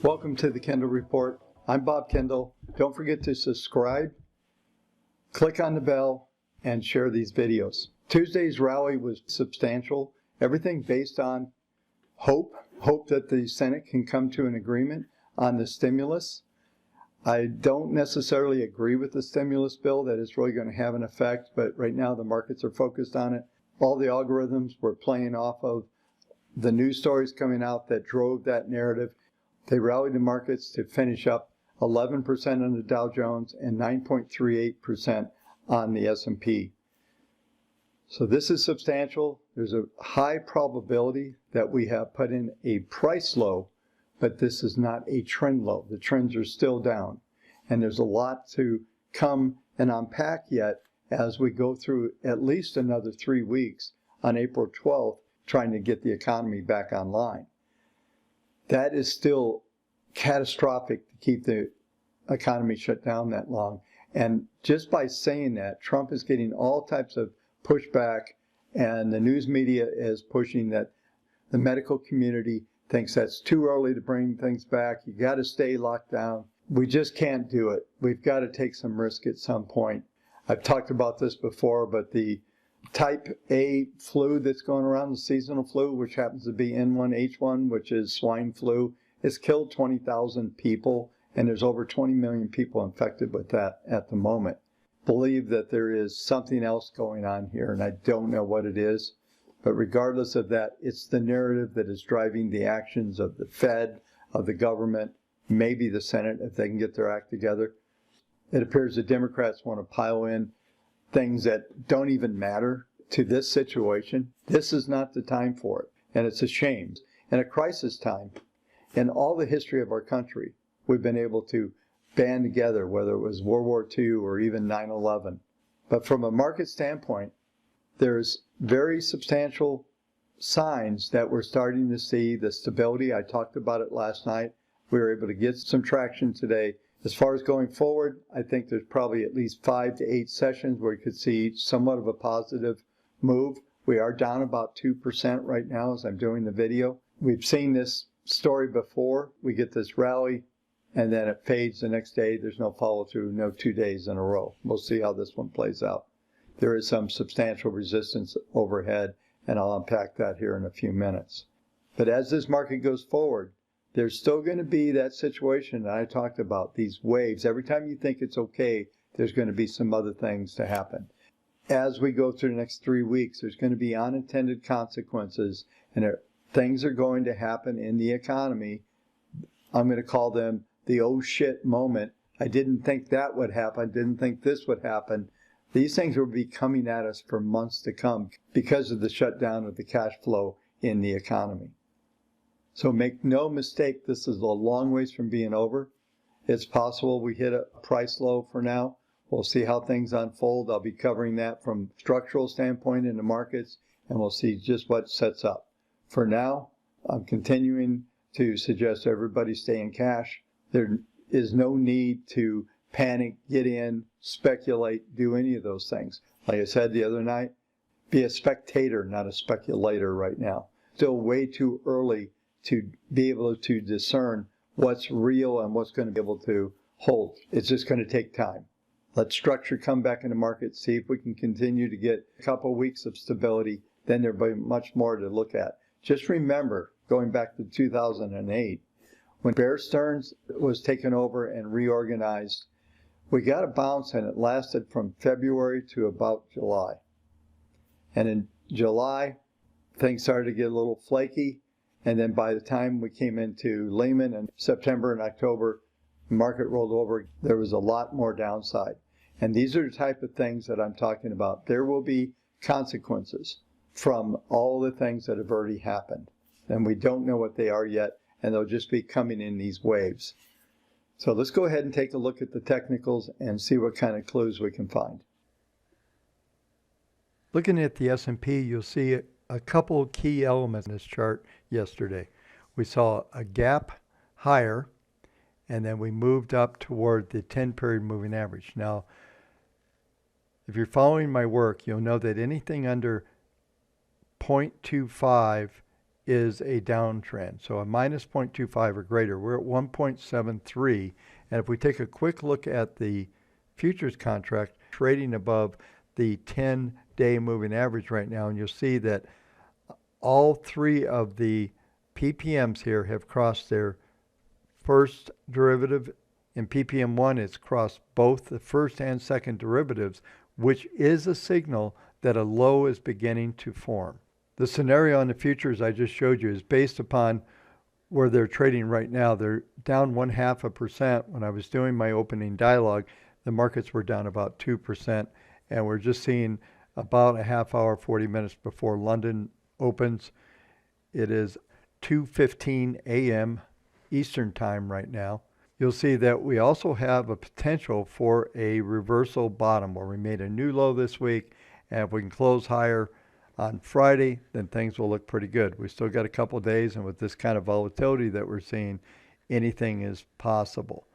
Welcome to the Kendall Report. I'm Bob Kendall. Don't forget to subscribe, click on the bell, and share these videos. Tuesday's rally was substantial. Everything based on hope that the Senate can come to an agreement on the stimulus. I don't necessarily agree with the stimulus bill that it's really going to have an effect, but right now the markets are focused on it. All the algorithms were playing off of the news stories coming out that drove that narrative. They rallied the markets to finish up 11% on the Dow Jones and 9.38% on the S&P. So this is substantial. There's a high probability that we have put in a price low, but this is not a trend low. The trends are still down. And there's a lot to come and unpack yet as we go through at least another 3 weeks on April 12th, trying to get the economy back online. That is still catastrophic to keep the economy shut down that long. And just by saying that, Trump is getting all types of pushback, and the news media is pushing that the medical community thinks that's too early to bring things back. You got to stay locked down. We just can't do it. We've got to take some risk at some point. I've talked about this before, but the type A flu that's going around, the seasonal flu, which happens to be N1H1, which is swine flu, it's killed 20,000 people, and there's over 20 million people infected with that at the moment. Believe that there is something else going on here, and I don't know what it is. But regardless of that, it's the narrative that is driving the actions of the Fed, of the government, maybe the Senate if they can get their act together. It appears the Democrats want to pile in things that don't even matter to this situation. This is not the time for it, and it's a shame. In a crisis time, in all the history of our country, we've been able to band together, whether it was World War II or even 9/11. But from a market standpoint, there's very substantial signs that we're starting to see the stability. I talked about it last night. We were able to get some traction today. As far as going forward, I think there's probably at least 5 to 8 sessions where you could see somewhat of a positive move. We are down about 2% right now as I'm doing the video. We've seen this story before. We get this rally, and then it fades the next day. There's no follow-through, no 2 days in a row. We'll see how this one plays out. There is some substantial resistance overhead, and I'll unpack that here in a few minutes. But as this market goes forward, there's still going to be that situation that I talked about, these waves. Every time you think it's okay, there's going to be some other things to happen. As we go through the next 3 weeks, there's going to be unintended consequences, and things are going to happen in the economy. I'm going to call them the oh shit moment. I didn't think that would happen. Didn't think this would happen. These things will be coming at us for months to come because of the shutdown of the cash flow in the economy. So make no mistake, this is a long ways from being over. It's possible we hit a price low for now. We'll see how things unfold. I'll be covering that from a structural standpoint in the markets, and we'll see just what sets up. For now, I'm continuing to suggest everybody stay in cash. There is no need to panic, get in, speculate, do any of those things. Like I said the other night, be a spectator, not a speculator right now. Still way too early to be able to discern what's real and what's going to be able to hold. It's just going to take time. Let structure come back in the market, see if we can continue to get a couple weeks of stability, then there'll be much more to look at. Just remember, going back to 2008, when Bear Stearns was taken over and reorganized, we got a bounce, and it lasted from February to about July. And in July, things started to get a little flaky. And then by the time we came into Lehman in September and October, the market rolled over. There was a lot more downside. And these are the type of things that I'm talking about. There will be consequences from all the things that have already happened. And we don't know what they are yet, and they'll just be coming in these waves. So let's go ahead and take a look at the technicals and see what kind of clues we can find. Looking at the S&P, you'll see a couple of key elements in this chart yesterday. We saw a gap higher, and then we moved up toward the 10-period moving average. Now, if you're following my work, you'll know that anything under 0.25 is a downtrend. So a minus 0.25 or greater. We're at 1.73. And if we take a quick look at the futures contract trading above the 10-day moving average right now, and you'll see that all three of the PPMs here have crossed their first derivative. In PPM 1, it's crossed both the first and second derivatives, which is a signal that a low is beginning to form. The scenario on the futures I just showed you is based upon where they're trading right now. They're down 0.5%. When I was doing my opening dialogue, the markets were down about 2%, and we're just seeing about a half hour, 40 minutes before London opens. It is 2:15 a.m. Eastern time right now. You'll see that we also have a potential for a reversal bottom where we made a new low this week, and if we can close higher on Friday, then things will look pretty good. We still got a couple of days, and with this kind of volatility that we're seeing, anything is possible.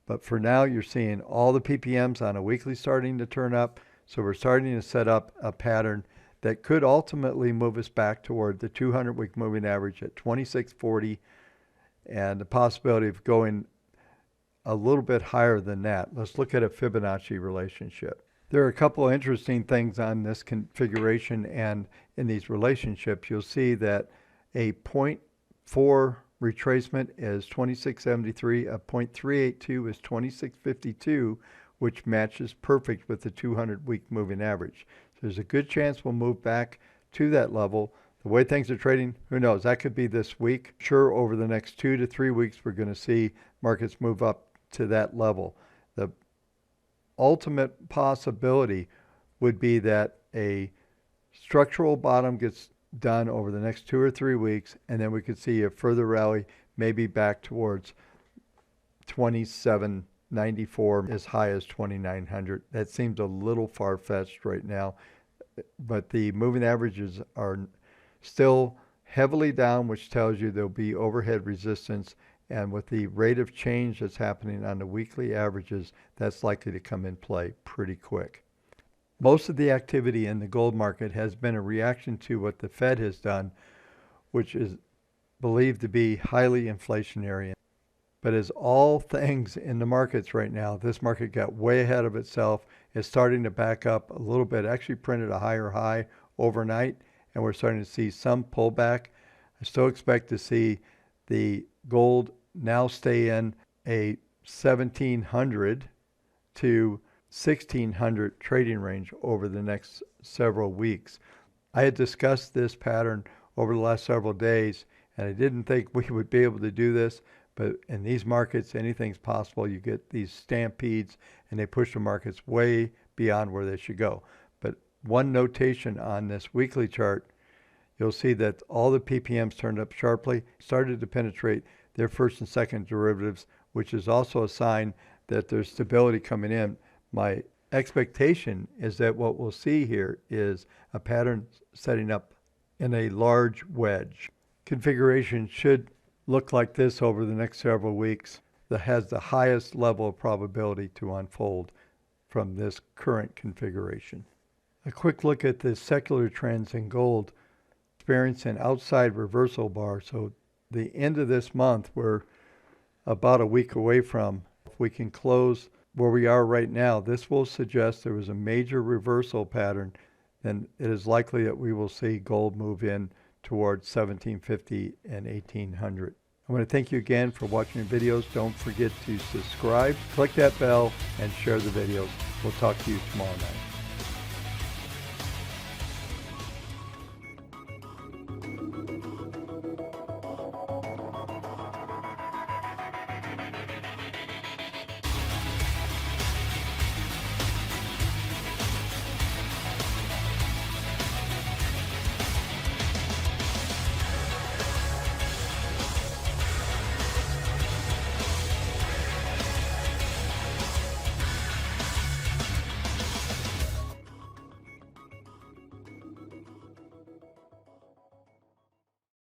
But for now, you're seeing all the PPMs on a weekly starting to turn up, so we're starting to set up a pattern that could ultimately move us back toward the 200-week moving average at 2640, and the possibility of going a little bit higher than that. Let's look at a Fibonacci relationship. There are a couple of interesting things on this configuration, and in these relationships, you'll see that a 0.4 retracement is 2673, a 0.382 is 2652, which matches perfect with the 200-week moving average. So there's a good chance we'll move back to that level. The way things are trading, who knows? That could be this week. Sure, over the next 2 to 3 weeks, we're going to see markets move up to that level. The ultimate possibility would be that a structural bottom gets done over the next 2 or 3 weeks, and then we could see a further rally, maybe back towards 2794 as high as 2900. That seems a little far-fetched right now, but the moving averages are still heavily down, which tells you there'll be overhead resistance, and with the rate of change that's happening on the weekly averages, that's likely to come in play pretty quick. Most of the activity in the gold market has been a reaction to what the Fed has done, which is believed to be highly inflationary. But as all things in the markets right now, this market got way ahead of itself. It's starting to back up a little bit, actually printed a higher high overnight, and we're starting to see some pullback. I still expect to see the gold now stay in a 1700 to 1600 trading range over the next several weeks. I had discussed this pattern over the last several days, and I didn't think we would be able to do this, but in these markets, anything's possible. You get these stampedes, and they push the markets way beyond where they should go. But one notation on this weekly chart, you'll see that all the PPMs turned up sharply, started to penetrate their first and second derivatives, which is also a sign that there's stability coming in. My expectation is that what we'll see here is a pattern setting up in a large wedge. Configuration should look like this over the next several weeks. That has the highest level of probability to unfold from this current configuration. A quick look at the secular trends in gold. Experience an outside reversal bar. So the end of this month, we're about a week away from. If we can close where we are right now, this will suggest there was a major reversal pattern, then it is likely that we will see gold move in towards 1750 and 1800. I want to thank you again for watching the videos. Don't forget to subscribe, click that bell, and share the videos. We'll talk to you tomorrow night.